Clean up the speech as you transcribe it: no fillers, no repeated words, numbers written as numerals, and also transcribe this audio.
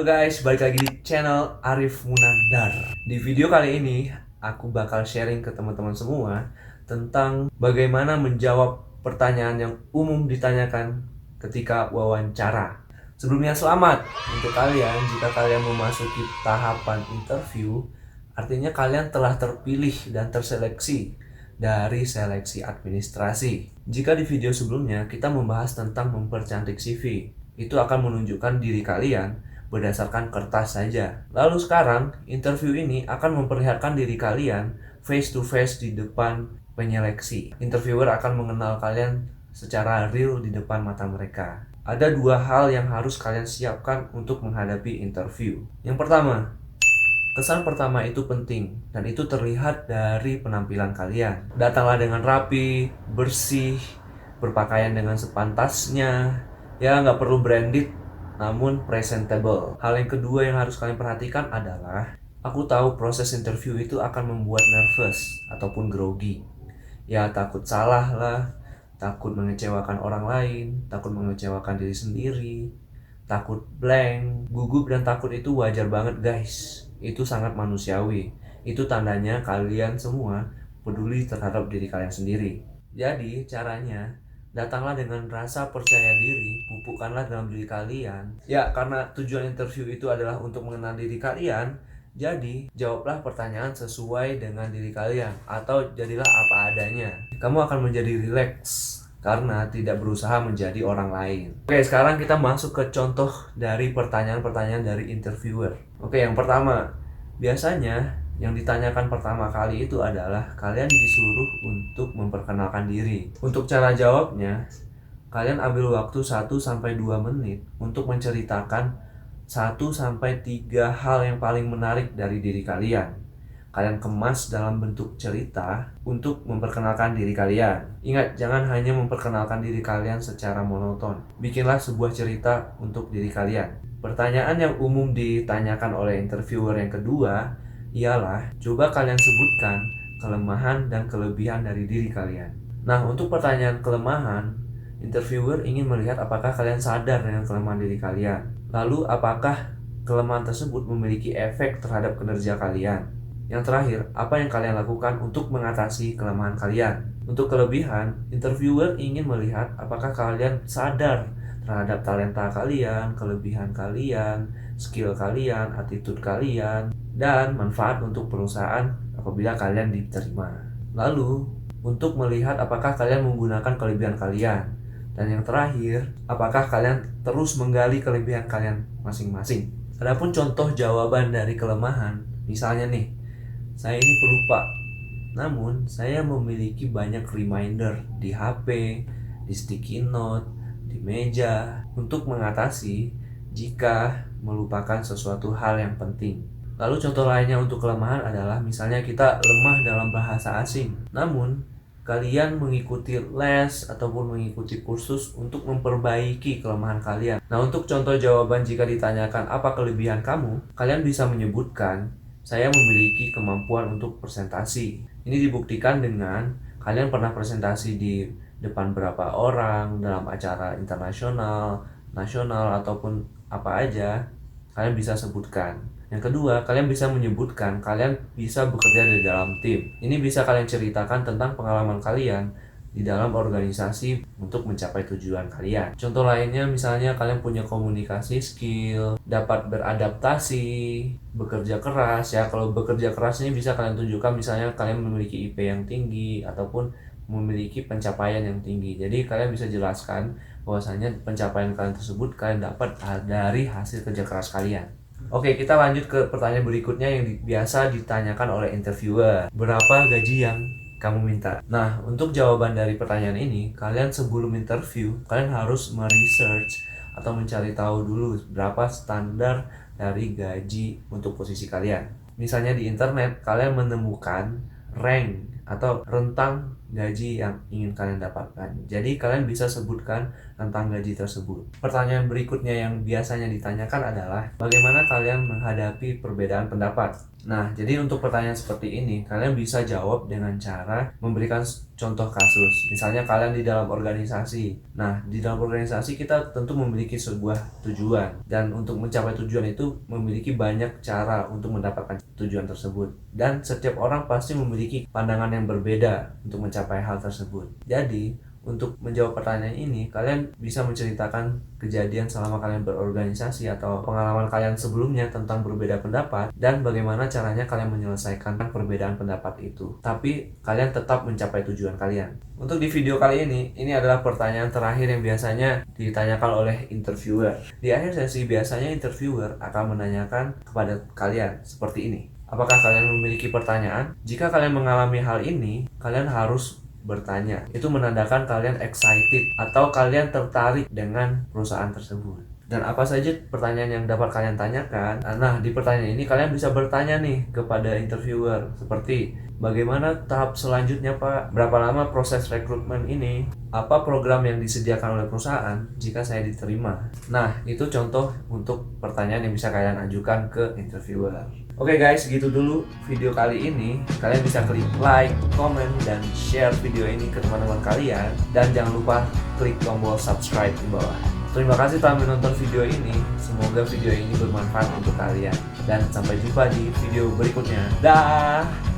Halo guys, balik lagi di channel Arif Munandar. Di video kali ini, aku bakal sharing ke teman-teman semua tentang bagaimana menjawab pertanyaan yang umum ditanyakan ketika wawancara. Sebelumnya selamat untuk kalian jika kalian memasuki tahapan interview, artinya kalian telah terpilih dan terseleksi dari seleksi administrasi. Jika di video sebelumnya kita membahas tentang mempercantik CV, itu akan menunjukkan diri kalian berdasarkan kertas saja. Lalu sekarang, interview ini akan memperlihatkan diri kalian face to face di depan penyeleksi. Interviewer akan mengenal kalian secara real di depan mata mereka. Ada dua hal yang harus kalian siapkan untuk menghadapi interview. Yang pertama, kesan pertama itu penting dan itu terlihat dari penampilan kalian. Datanglah dengan rapi, bersih, berpakaian dengan sepantasnya. Ya, nggak perlu branded, namun presentable. Hal yang kedua yang harus kalian perhatikan adalah, aku tahu proses interview itu akan membuat nervous ataupun grogi. Ya, takut salah lah, takut mengecewakan orang lain, takut mengecewakan diri sendiri, takut blank, gugup dan takut itu wajar banget guys. Itu sangat manusiawi. Itu tandanya kalian semua peduli terhadap diri kalian sendiri. Jadi caranya, datanglah dengan rasa percaya diri, pupukkanlah dalam diri kalian. Ya, karena tujuan interview itu adalah untuk mengenal diri kalian, jadi jawablah pertanyaan sesuai dengan diri kalian, atau jadilah apa adanya. Kamu akan menjadi rileks karena tidak berusaha menjadi orang lain. Oke, sekarang kita masuk ke contoh dari pertanyaan-pertanyaan dari interviewer. Oke, yang pertama, biasanya yang ditanyakan pertama kali itu adalah kalian disuruh untuk memperkenalkan diri. Untuk cara jawabnya, kalian ambil waktu 1-2 menit untuk menceritakan 1-3 hal yang paling menarik dari diri kalian. Kalian kemas dalam bentuk cerita untuk memperkenalkan diri kalian. Ingat, jangan hanya memperkenalkan diri kalian secara monoton. Bikinlah sebuah cerita untuk diri kalian. Pertanyaan yang umum ditanyakan oleh interviewer yang kedua ialah, coba kalian sebutkan kelemahan dan kelebihan dari diri kalian. Nah, untuk pertanyaan kelemahan, interviewer ingin melihat apakah kalian sadar dengan kelemahan diri kalian. Lalu, apakah kelemahan tersebut memiliki efek terhadap kinerja kalian. Yang terakhir, apa yang kalian lakukan untuk mengatasi kelemahan kalian. Untuk kelebihan, interviewer ingin melihat apakah kalian sadar terhadap talenta kalian, kelebihan kalian, skill kalian, attitude kalian, dan manfaat untuk perusahaan apabila kalian diterima. Lalu, untuk melihat apakah kalian menggunakan kelebihan kalian. Dan yang terakhir, apakah kalian terus menggali kelebihan kalian masing-masing. Adapun contoh jawaban dari kelemahan, misalnya nih, saya ini pelupa, namun saya memiliki banyak reminder di HP, di sticky note, di meja untuk mengatasi jika melupakan sesuatu hal yang penting. Lalu contoh lainnya untuk kelemahan adalah misalnya kita lemah dalam bahasa asing, namun kalian mengikuti les ataupun mengikuti kursus untuk memperbaiki kelemahan kalian. Nah, untuk contoh jawaban jika ditanyakan apa kelebihan kamu, kalian bisa menyebutkan, saya memiliki kemampuan untuk presentasi. Ini dibuktikan dengan kalian pernah presentasi di depan berapa orang dalam acara internasional, nasional, ataupun apa aja, kalian bisa sebutkan. Yang kedua, kalian bisa menyebutkan kalian bisa bekerja di dalam tim. Ini bisa kalian ceritakan tentang pengalaman kalian di dalam organisasi untuk mencapai tujuan kalian. Contoh lainnya misalnya kalian punya komunikasi skill, dapat beradaptasi, bekerja keras. Ya, kalau bekerja keras ini bisa kalian tunjukkan misalnya kalian memiliki IP yang tinggi ataupun memiliki pencapaian yang tinggi. Jadi kalian bisa jelaskan bahwasanya pencapaian kalian tersebut kalian dapat dari hasil kerja keras kalian. Oke, kita lanjut ke pertanyaan berikutnya yang biasa ditanyakan oleh interviewer. Berapa gaji yang kamu minta? Nah, untuk jawaban dari pertanyaan ini, kalian sebelum interview, kalian harus meresearch atau mencari tahu dulu berapa standar dari gaji untuk posisi kalian. Misalnya di internet, kalian menemukan rank atau rentang gaji yang ingin kalian dapatkan. Jadi kalian bisa sebutkan rentang gaji tersebut. Pertanyaan berikutnya yang biasanya ditanyakan adalah bagaimana kalian menghadapi perbedaan pendapat. Nah, jadi untuk pertanyaan seperti ini, kalian bisa jawab dengan cara memberikan contoh kasus. Misalnya kalian di dalam organisasi. Nah, di dalam organisasi kita tentu memiliki sebuah tujuan. Dan untuk mencapai tujuan itu memiliki banyak cara untuk mendapatkan tujuan tersebut. Dan setiap orang pasti memiliki pandangan yang berbeda untuk mencapai hal tersebut. Jadi, untuk menjawab pertanyaan ini, kalian bisa menceritakan kejadian selama kalian berorganisasi atau pengalaman kalian sebelumnya tentang berbeda pendapat dan bagaimana caranya kalian menyelesaikan perbedaan pendapat itu. Tapi kalian tetap mencapai tujuan kalian. Untuk di video kali ini adalah pertanyaan terakhir yang biasanya ditanyakan oleh interviewer. Di akhir sesi biasanya interviewer akan menanyakan kepada kalian seperti ini. Apakah kalian memiliki pertanyaan? Jika kalian mengalami hal ini, kalian harus bertanya. Itu menandakan kalian excited atau kalian tertarik dengan perusahaan tersebut. Dan apa saja pertanyaan yang dapat kalian tanyakan? Nah, di pertanyaan ini kalian bisa bertanya nih kepada interviewer seperti bagaimana tahap selanjutnya Pak? Berapa lama proses rekrutmen ini? Apa program yang disediakan oleh perusahaan jika saya diterima? Nah, itu contoh untuk pertanyaan yang bisa kalian ajukan ke interviewer. Oke guys, gitu dulu video kali ini. Kalian bisa klik like, comment, dan share video ini ke teman-teman kalian. Dan jangan lupa klik tombol subscribe di bawah. Terima kasih telah menonton video ini. Semoga video ini bermanfaat untuk kalian. Dan sampai jumpa di video berikutnya. Dah!